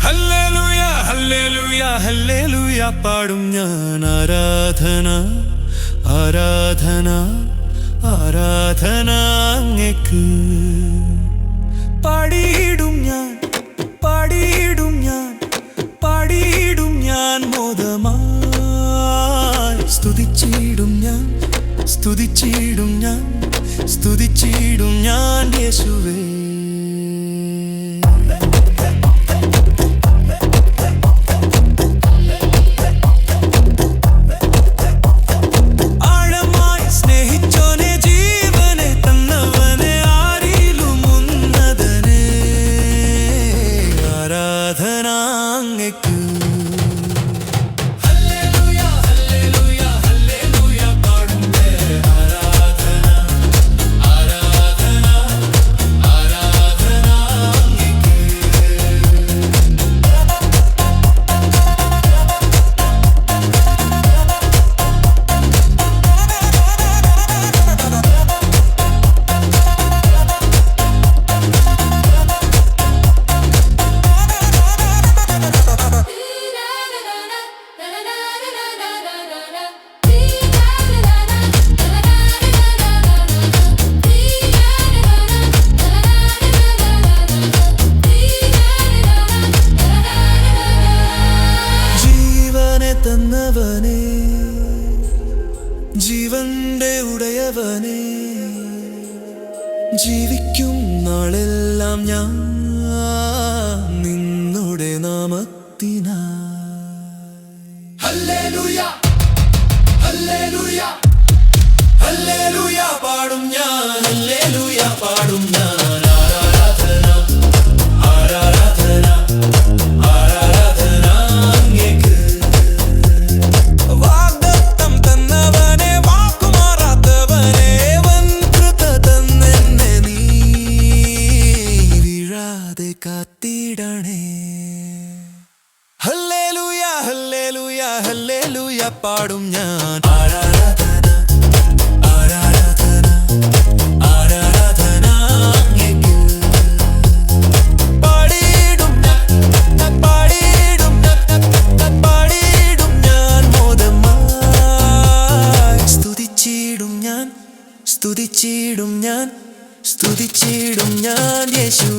Hallelujah hallelujah hallelujah പാടും ഞാൻ ആരാധന ആരാധന ആരാധന അങ്ങേക്ക് പാടിയിടും ഞാൻ പാടിയിടും ഞാൻ പാടിയിടും ഞാൻ മോദമായി സ്തുതിച്ചിടും ഞാൻ സ്തുതിച്ചിടും ഞാൻ സ്തുതിച്ചിടും ഞാൻ യേശുവേ. തന്നവനേ ജീവന്റെ ഉടയവനേ, ജീവിക്കും നാളെല്ലാം ഞാൻ നിന്നുടെ നാമത്തിനായി. ഹല്ലേലൂയ ഹല്ലേലൂയ ഹല്ലേലൂയ പാടും ഞാൻ ഹല്ലേലൂയ പാടും ഞാൻ. ഹല്ലേലൂയ ഹല്ലേലൂയ ഹല്ലേലൂയ പാടും ഞാൻ ആരാധന ആരാധന ആരാധന അങ്ങേക്ക് പാടിയിടും പാടിയിടും പാടിയിടും ഞാൻ മോദമായി സ്തുതിച്ചിടും ഞാൻ സ്തുതിച്ചിടും ഞാൻ സ്തുതിച്ചിടും ഞാൻ യേശു.